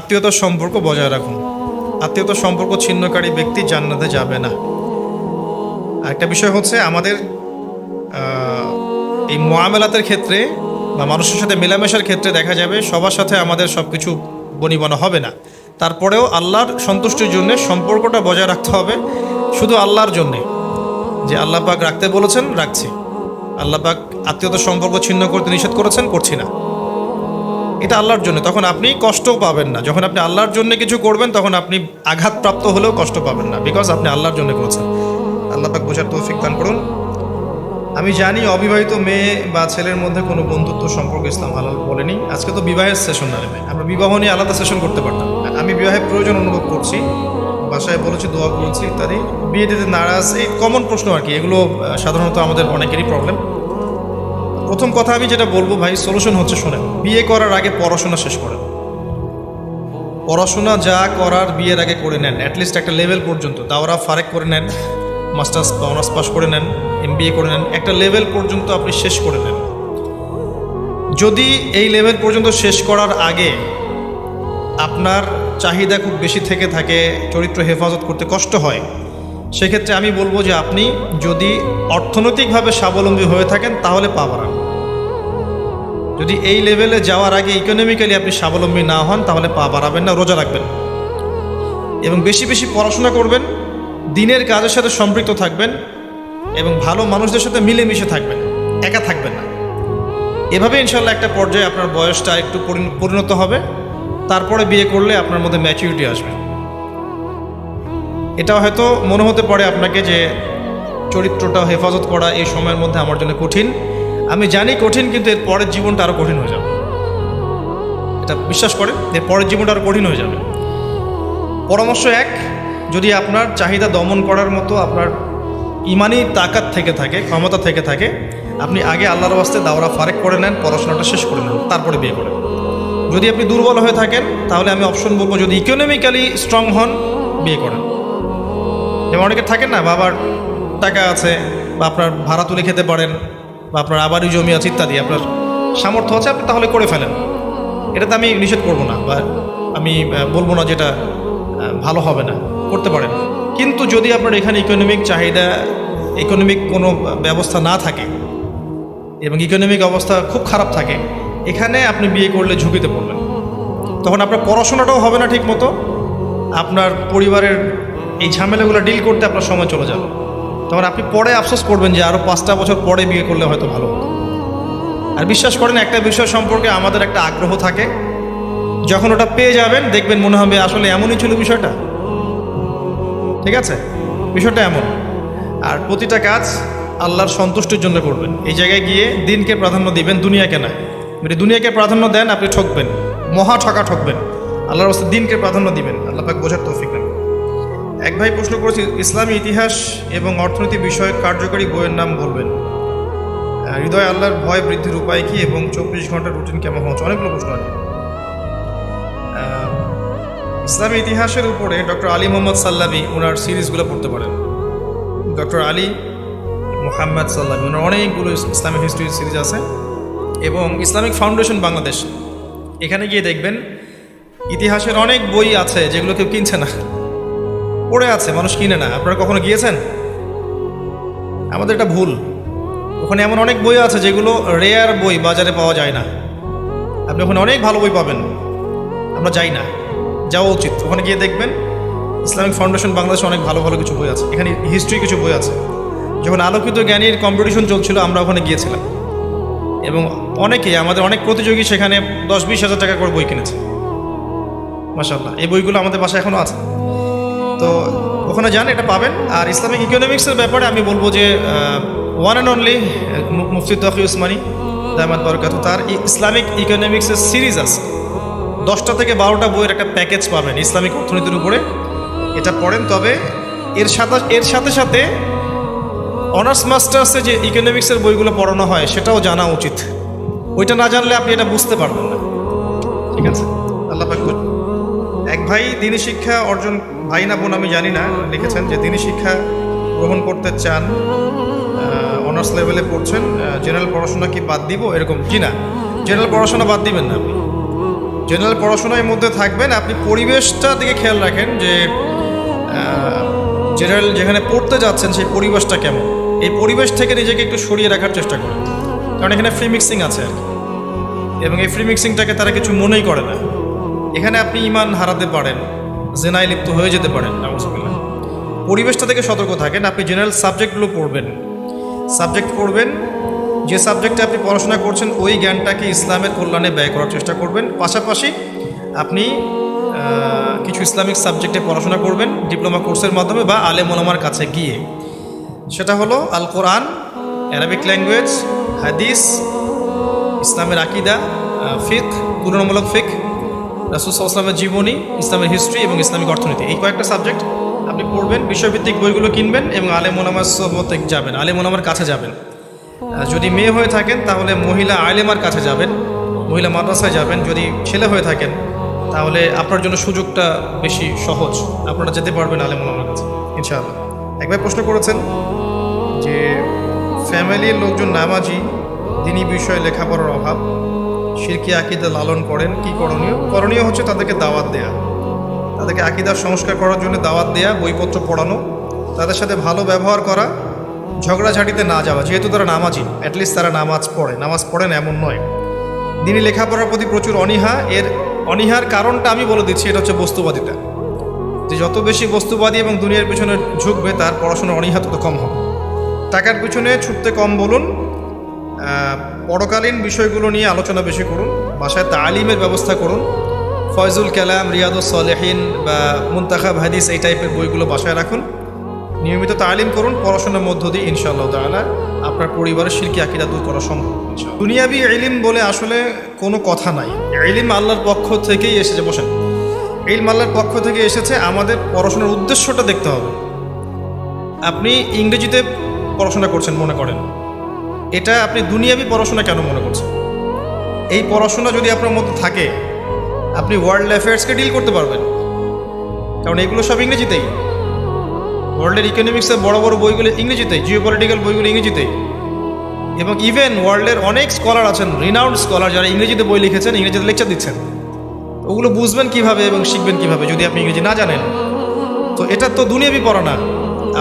আত্মীয়তার সম্পর্ক বজায় রাখুন। আত্মীয়তার সম্পর্ক ছিন্নকারী ব্যক্তি জান্নাতে যাবে না। আরেকটা বিষয় হচ্ছে আমাদের এই মুআমালাতের ক্ষেত্রে বা মানুষের সাথে মেলামেশার ক্ষেত্রে দেখা যাবে সবার সাথে আমাদের সব কিছু বনিবনা হবে না, তারপরেও আল্লাহর সন্তুষ্টির জন্য সম্পর্কটা বজায় রাখতে হবে, শুধু আল্লাহর জন্যে। যে আল্লাহ পাক রাখতে বলেছেন রাখছি, আল্লাহ পাক আত্মীয়তার সম্পর্ক ছিন্ন করতে নিষেধ করেছেন করছি না, এটা আল্লাহর জন্য। তখন আপনি কষ্টও পাবেন না। যখন আপনি আল্লাহর জন্য কিছু করবেন তখন আপনি আঘাতপ্রাপ্ত হলেও কষ্ট পাবেন না, বিকজ আপনি আল্লাহর জন্য করেছেন। আল্লাহ পাক বোঝার তৌফিক দান করুন। আমি জানি অবিবাহিত মেয়ে বা ছেলের মধ্যে কোনো বন্ধুত্ব সম্পর্ক ইসলাম হালাল বলেনি। আজকে তো বিবাহের সেশন না নেবে, আমরা বিবাহ নিয়ে আলাদা সেশন করতে পারতাম। আমি বিবাহের প্রয়োজন অনুভব করছি, বাসায় বলেছি, দোয়া করেছি ইত্যাদি। বিয়ে দিতে নারাজ, এই কমন প্রশ্ন আর কি, এগুলো সাধারণত আমাদের অনেকেরই প্রবলেম। প্রথম কথা আমি যেটা বলবো ভাই, সলিউশন হচ্ছে শোনেন, বিয়ে করার আগে পড়াশোনা শেষ করেন। পড়াশোনা যা করার বিয়ের আগে করে নেন, অ্যাটলিস্ট একটা লেভেল পর্যন্ত। দাওরা ফারেক করে নেন, মাস্টার্স বা অনার্স পাস করে নেন, MBA করে নেন, একটা লেভেল পর্যন্ত আপনি শেষ করে নেন। যদি এই লেভেল পর্যন্ত শেষ করার আগে আপনার চাহিদা খুব বেশি থেকে থাকে, চরিত্র হেফাজত করতে কষ্ট হয়, সেক্ষেত্রে আমি বলবো যে আপনি যদি অর্থনৈতিকভাবে স্বাবলম্বী হয়ে থাকেন তাহলে পা বাড়ান। যদি এই লেভেলে যাওয়ার আগে ইকোনমিক্যালি আপনি স্বাবলম্বী না হন তাহলে পা বাড়াবেন না, রোজা রাখবেন এবং বেশি বেশি পড়াশোনা করবেন, দিনের কাজের সাথে সম্পৃক্ত থাকবেন এবং ভালো মানুষদের সাথে মিলেমিশে থাকবেন, একা থাকবেন না। এভাবে ইনশাল্লাহ একটা পর্যায়ে আপনার বয়সটা একটু পরিণত হবে, তারপরে বিয়ে করলে আপনার মধ্যে ম্যাচুরিটি আসবে। এটা হয়তো মনে হতে পারে আপনাকে যে চরিত্রটা হেফাজত করা এই সময়ের মধ্যে আমার জন্য কঠিন। আমি জানি কঠিন, কিন্তু এর পরের জীবনটা আরও কঠিন হয়ে যাবে। এটা বিশ্বাস করেন, এর পরের জীবনটা আরও কঠিন হয়ে যাবে। পরামর্শ এক, যদি আপনার চাহিদা দমন করার মতো আপনার ইমানি তাকাত থেকে থাকে, ক্ষমতা থেকে থাকে, আপনি আগে আল্লাহর ওয়াস্তে দাওরা ফারেক করে নেন, পড়াশোনাটা শেষ করে নেন, তারপরে বিয়ে করেন। যদি আপনি দুর্বল হয়ে থাকেন তাহলে আমি অপশন বলবো, যদি ইকোনমিক্যালি স্ট্রং হন বিয়ে করেন। যেমন অনেকে থাকেন না, বাবার টাকা আছে বা আপনার ভাড়া তুলে খেতে পারেন বা আপনার আবারই জমি আছে ইত্যাদি, আপনার সামর্থ্য আছে, আপনি তাহলে করে ফেলেন। এটাতে আমি নিষেধ করবো না বা আমি বলবো না যেটা ভালো হবে না, করতে পারেন। কিন্তু যদি আপনার এখানে ইকোনমিক চাহিদা, ইকোনমিক কোনো ব্যবস্থা না থাকে এবং ইকোনমিক অবস্থা খুব খারাপ থাকে, এখানে আপনি বিয়ে করলে ঝুঁকিতে পড়বেন। তখন আপনার পড়াশোনাটাও হবে না ঠিক মতো, আপনার পরিবারের এই ঝামেলাগুলো ডিল করতে আপনার সময় চলে যাবে। তখন আপনি পরে আফসোস করবেন যে আরও 5টা বছর পরে বিয়ে করলে হয়তো ভালো হতো। আর বিশ্বাস করেন, একটা বিষয় সম্পর্কে আমাদের একটা আগ্রহ থাকে, যখন ওটা পেয়ে যাবেন দেখবেন মনে হবে আসলে এমনই ছিল বিষয়টা। ঠিক আছে, বিষয়টা এমন। আর প্রতিটা কাজ আল্লাহর সন্তুষ্টির জন্য করবেন। এই জায়গায় গিয়ে দিনকে প্রাধান্য দিবেন, দুনিয়াকে না। যদি দুনিয়াকে প্রাধান্য দেন আপনি ঠকবেন, মহা ঠকবেন। আল্লাহর রাস্তায় দিনকে প্রাধান্য দিবেন। আল্লাহ পাক বোঝার তৌফিক দেন। এক ভাই প্রশ্ন করেছে, ইসলামী ইতিহাস এবং অর্থনীতি বিষয়ক কার্যকরী বইয়ের নাম বলবেন। হৃদয় আল্লাহর ভয় বৃদ্ধির উপায় কি এবং 24 ঘন্টার রুটিন কেমন হচ্ছে? অনেকগুলো প্রশ্ন আছে। ইসলামী ইতিহাসের উপরে ডক্টর আলী মোহাম্মদ সাল্লামী ওনার সিরিজগুলো পড়তে পারেন। ডক্টর আলী মোহাম্মদ সাল্লামী ওনার অনেকগুলো ইসলামিক হিস্ট্রি সিরিজ আছে। এবং ইসলামিক ফাউন্ডেশন বাংলাদেশ, এখানে গিয়ে দেখবেন ইতিহাসের অনেক বই আছে যেগুলো কেউ কিনছে না, পড়ে আছে, মানুষ কিনে না। আপনারা কখনো গিয়েছেন? আমাদের এটা ভুল। ওখানে এমন অনেক বই আছে যেগুলো রেয়ার বই, বাজারে পাওয়া যায় না। আপনি ওখানে অনেক ভালো বই পাবেন, আমরা যাই না, যাওয়া উচিত। ওখানে গিয়ে দেখবেন ইসলামিক ফাউন্ডেশন বাংলাদেশে অনেক ভালো ভালো কিছু বই আছে। এখানে হিস্ট্রি কিছু বই আছে। যখন আলোকিত জ্ঞানীর কম্পিটিশন চলছিল আমরা ওখানে গিয়েছিলাম এবং অনেকেই, আমাদের অনেক প্রতিযোগী সেখানে 10-20 হাজার টাকা করে বই কিনেছে। মাশাআল্লাহ, এই বইগুলো আমাদের বাসায় এখনও আছে। তো ওখানে যান, এটা পাবেন। আর ইসলামিক ইকোনমিক্সের ব্যাপারে আমি বলবো যে ওয়ান অ্যান্ড অনলি মুফতি তকি উসমানী দামাত বরকাত, তার ইসলামিক ইকোনমিক্সের সিরিজ আছে। 10টা থেকে 12টা বইয়ের একটা প্যাকেজ পাবেন ইসলামিক অর্থনীতির উপরে, এটা পড়েন। তবে এর সাথে সাথে অনার্স মাস্টার্সে যে ইকোনমিক্সের বইগুলো পড়ানো হয় সেটাও জানা উচিত। ওইটা না জানলে আপনি এটা বুঝতে পারবেন না। ঠিক আছে, আল্লাহ পাক। এক ভাই দিনী শিক্ষা অর্জন, ভাই না বোন আমি জানি না, লিখেছেন যে দিনী শিক্ষা গ্রহণ করতে চান, অনার্স লেভেলে পড়ছেন, জেনারেল পড়াশোনা কি বাদ দিব এরকম? জি না, জেনারেল পড়াশোনা বাদ দিবেন না আপনি। জেনারেল পড়াশোনার মধ্যে থাকবেন, আপনি পরিবেশটা দিকে খেয়াল রাখেন যে জেনারেল যেখানে পড়তে যাচ্ছেন সেই পরিবেশটা কেমন, এই পরিবেশ থেকে নিজেকে একটু সরিয়ে রাখার চেষ্টা করেন, কারণ এখানে ফ্রি মিক্সিং আছে আর কি, এবং এই ফ্রি মিক্সিংটাকে তারা কিছু মনেই করে না। এখানে আপনি ইমান হারাতে পারেন, জেনায় লিপ্ত হয়ে যেতে পারেন। নাউজুবিল্লাহ। পরিবেশটা থেকে সতর্ক থাকেন। আপনি জেনারেল সাবজেক্টগুলো পড়বেন, যে সাবজেক্টে আপনি পড়াশোনা করছেন ওই জ্ঞানটাকে ইসলামের কল্যাণে ব্যয় করার চেষ্টা করবেন। পাশাপাশি আপনি কিছু ইসলামিক সাবজেক্টে পড়াশোনা করবেন ডিপ্লোমা কোর্সের মাধ্যমে বা আলেম ওলামার কাছে গিয়ে। সেটা হলো আল কোরআন, অ্যারাবিক ল্যাঙ্গুয়েজ, হাদিস, ইসলামের আকিদা, ফিকহ, তুলনামূলক ফিকহ, রাসূল সাল্লাল্লাহু আলাইহি ওয়াসাল্লামের জীবনী, ইসলামের হিস্ট্রি এবং ইসলামিক অর্থনীতি। এই কয়েকটা সাবজেক্ট আপনি পড়বেন, বিষয়ভিত্তিক বইগুলো কিনবেন এবং আলেম ওলামার সোহবতে যাবেন, আলেম ওলামার কাছে যাবেন। যদি মেয়ে হয়ে থাকেন তাহলে মহিলা আলেমার কাছে যাবেন, মহিলা মাদ্রাসায় যাবেন। যদি ছেলে হয়ে থাকেন তাহলে আপনার জন্য সুযোগটা বেশি সহজ, আপনারা যেতে পারবেন আলেম ওলামার কাছে ইনশাআল্লাহ। একবার প্রশ্ন করেছেন যে ফ্যামিলির লোকজন নামাজি, দিনী বিষয়ে লেখাপড়ার অভাব, শিরকি আকিদা লালন করেন, কি করণীয়? করণীয় হচ্ছে তাদেরকে দাওয়াত দেয়া, তাদেরকে আকিদার সংস্কার করার জন্য দাওয়াত দেয়া, বইপত্র পড়ানো, তাদের সাথে ভালো ব্যবহার করা, ঝগড়াঝাটিতে না যাওয়া। যেহেতু তারা নামাজি, অ্যাটলিস্ট তারা নামাজ পড়েন এমন নয়। দিনী লেখাপড়ার প্রতি প্রচুর অনীহা, এর অনীহার কারণটা আমি বলে দিচ্ছি, এটা হচ্ছে বস্তুবাদিতা। যে যত বেশি বস্তুবাদী এবং দুনিয়ার পিছনে ঝুঁকবে তার পড়াশোনার অনীহা তত কম হবে। টাকার পিছনে ছুটতে কম বলুন, পরকালীন বিষয়গুলো নিয়ে আলোচনা বেশি করুন, বাসায় তালিমের ব্যবস্থা করুন। ফয়জুল কালাম, রিয়াদুস সালেহিন বা মুনতাখাব হাদিস এই টাইপের বইগুলো বাসায় রাখুন, নিয়মিত তালিম করুন। পড়াশোনার মধ্য দিয়ে ইনশাআল্লাহ তাআলা আপনার পরিবারের শিরকি আকিদা দূর করা সম্ভব। দুনিয়াবি ইলম বলে আসলে কোনো কথা নাই। ইলম আল্লাহর পক্ষ থেকেই এসেছে। বসেন, ইলম আল্লাহর পক্ষ থেকে এসেছে, আমাদের পড়াশোনার উদ্দেশ্যটা দেখতে হবে। আপনি ইংরেজিতে পড়াশোনা করছেন মনে করেন, এটা আপনি দুনিয়াবি পড়াশোনা কেন মনে করছেন? এই পড়াশোনা যদি আপনার মধ্যে থাকে আপনি ওয়ার্ল্ড অ্যাফেয়ার্সকে ডিল করতে পারবেন, কারণ এগুলো সব ইংরেজিতেই। ওয়ার্ল্ডের ইকোনমিক্সের বড় বড় বইগুলো ইংরেজিতেই, জিওপলিটিক্যাল বইগুলো ইংরেজিতেই, এবং ইভেন ওয়ার্ল্ডের অনেক স্কলার আছেন, রিনাউন্ড স্কলার, যারা ইংরেজিতে বই লিখেছেন, ইংরেজিতে লেকচার দিচ্ছেন। ওগুলো বুঝবেন কিভাবে এবং শিখবেন কিভাবে যদি আপনি ইংরেজি না জানেন? তো এটা তো দুনিয়াবি পড়া না।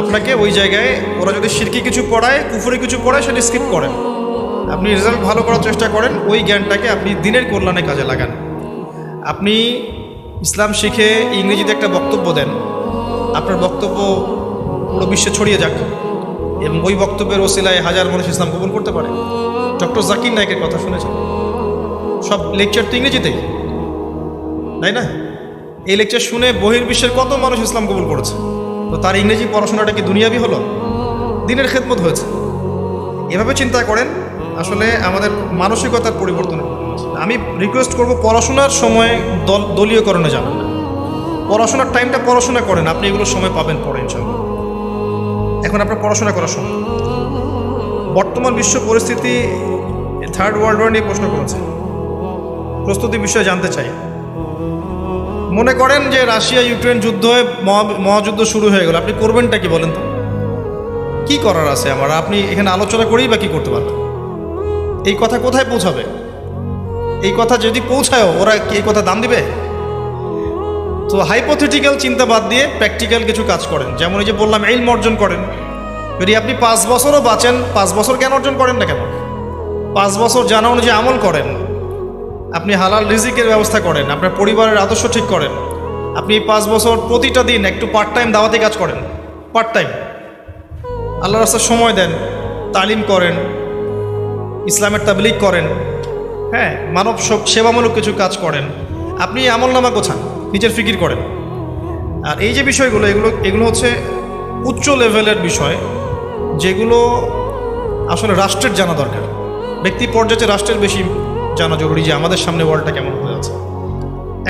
আপনাকে ওই জায়গায় ওরা যদি শিরকি কিছু পড়ায়, কুফরি কিছু পড়ায়, সেটা স্কিপ করেন। আপনি রেজাল্ট ভালো করার চেষ্টা করেন, ওই জ্ঞানটাকে আপনি দিনের কল্যাণে কাজে লাগান। আপনি ইসলাম শিখে ইংরেজিতে একটা বক্তব্য দেন, আপনার বক্তব্য পুরো বিশ্বে ছড়িয়ে যাক এবং ওই বক্তব্যের ওসিলায় হাজার মানুষ ইসলাম কবুল করতে পারে। ডক্টর জাকির নায়েকের কথা শুনেছেন, সব লেকচার তো ইংরেজিতেই, তাই না? এই লেকচার শুনে বহির্বিশ্বের কত মানুষ ইসলাম কবুল করেছে। তো তার ইংরেজি পড়াশোনাটা কি দুনিয়াবি হলো? দিনের খেদমত হয়েছে। এভাবে চিন্তা করেন, আসলে আমাদের মানসিকতার পরিবর্তন। আমি রিকোয়েস্ট করব, পড়াশোনার সময় দলীয়করণে যাবেন না। পড়াশোনার টাইমটা পড়াশোনা করেন, আপনি এগুলো সময় পাবেন পরে ইনশাআল্লাহ। এখন আপনার পড়াশোনা করার সময়। বর্তমান বিশ্ব পরিস্থিতি, থার্ড ওয়ার্ল্ড ওয়ার নিয়ে প্রশ্ন করেছে, প্রস্তুতি বিষয়ে জানতে চাই। মনে করেন যে রাশিয়া ইউক্রেন যুদ্ধ হয়ে মহাযুদ্ধ শুরু হয়ে গেল, আপনি করবেনটা কি বলেন তো? কি করার আছে আমার? আপনি এখানে আলোচনা করেই বা কী করতে পারবেন? এই কথা কোথায় পৌঁছাবে? এই কথা যদি পৌঁছায়ও, ওরা কি এই কথা দাম দিবে? তো হাইপোথেটিক্যাল চিন্তা বাদ দিয়ে প্র্যাকটিক্যাল কিছু কাজ করেন। যেমন এই যে বললাম, ইলম অর্জন করেন। যদি আপনি 5 বছরও বাঁচেন, 5 বছর জ্ঞান অর্জন করেন না কেন? 5 বছর জানা অনুযায়ী আমল করেন, আপনি হালাল রিজিকের ব্যবস্থা করেন, আপনার পরিবারের আদর্শ ঠিক করেন। আপনি 5 বছর প্রতিটা দিন একটু পার্ট টাইম দাওয়াতি কাজ করেন, পার্ট টাইম আল্লাহর রাস্তায় সময় দেন, তালিম করেন, ইসলামের তাবলীগ করেন, হ্যাঁ, মানব সেবামূলক কিছু কাজ করেন। আপনি আমলনামা গোছান, নিজের ফিকির করেন। আর এই যে বিষয়গুলো, এগুলো হচ্ছে উচ্চ লেভেলের বিষয়, যেগুলো আসলে রাষ্ট্রের জানা দরকার। ব্যক্তি পর্যায়ে রাষ্ট্রের বেশি জানা জরুরি যে আমাদের সামনে ওয়ার্ল্ডটা কেমন হয়ে আছে।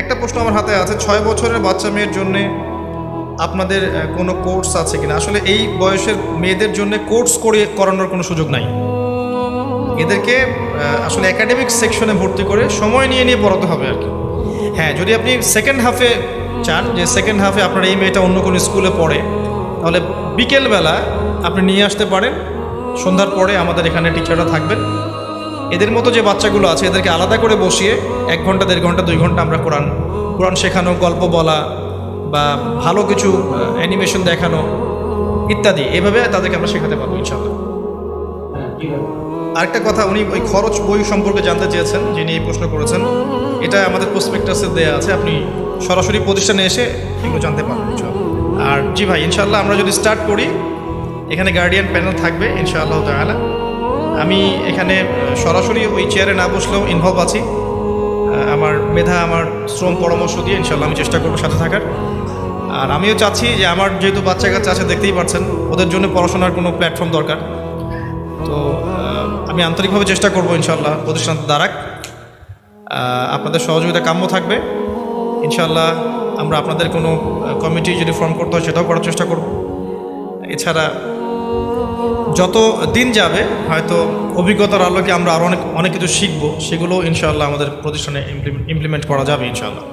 একটা প্রশ্ন আমার হাতে আছে, 6 বছরের বাচ্চা মেয়ের জন্যে আপনাদের কোনো কোর্স আছে কিনা? আসলে এই বয়সের মেয়েদের জন্য কোর্স করানোর কোনো সুযোগ নাই। এদেরকে আসলে একাডেমিক সেকশনে ভর্তি করে সময় নিয়ে পড়াতে হবে আর কি। হ্যাঁ, যদি আপনি সেকেন্ড হাফে চান যে সেকেন্ড হাফে আপনার এই মেয়েটা অন্য কোনো স্কুলে পড়ে, তাহলে বিকেলবেলা আপনি নিয়ে আসতে পারেন। সন্ধ্যার পরে আমাদের এখানে টিচাররা থাকবেন, এদের মতো যে বাচ্চাগুলো আছে এদেরকে আলাদা করে বসিয়ে 1 ঘন্টা 1.5 ঘন্টা 2 ঘন্টা আমরা কোরআন শেখানো, গল্প বলা বা ভালো কিছু অ্যানিমেশন দেখানো ইত্যাদি, এভাবে তাদেরকে আমরা শেখাতে পারবো ইনশাআল্লাহ। আরেকটা কথা, উনি ওই খরচ বই সম্পর্কে জানতে চেয়েছেন, যিনি এই প্রশ্ন করেছেন। এটা আমাদের প্রসপেক্টাসে দেওয়া আছে, আপনি সরাসরি প্রতিষ্ঠানে এসে এগুলো জানতে পারবেন ইনশাআল্লাহ। আর জি ভাই, ইনশাআল্লাহ আমরা যদি স্টার্ট করি, এখানে গার্ডিয়ান প্যানেল থাকবে ইনশাআল্লাহ তাআলা। আমি এখানে সরাসরি ওই চেয়ারে না বসলেও ইনভলভ আছি। আমার মেধা, আমার শ্রম, পরামর্শ দিয়ে ইনশাআল্লাহ আমি চেষ্টা করবো সাথে থাকার। আর আমিও চাচ্ছি যে আমার যেহেতু বাচ্চা কাচ্চা আছে, দেখতেই পাচ্ছেন, ওদের জন্য পড়াশোনার কোনো প্ল্যাটফর্ম দরকার। তো আমি আন্তরিকভাবে চেষ্টা করবো ইনশাআল্লাহ প্রতিষ্ঠান দ্বারা আপনাদের সহযোগিতা কাম্য থাকবে ইনশাআল্লাহ। আমরা আপনাদের কোনো কমিটি যদি ফর্ম করতে হয় সেটাও করার চেষ্টা করব। এছাড়া যত দিন যাবে হয়তো অভিজ্ঞতার আলোকে আমরা আরও অনেক কিছু শিখবো, সেগুলো ইনশাআল্লাহ আমাদের প্রতিষ্ঠানে ইমপ্লিমেন্ট করা যাবে ইনশাআল্লাহ।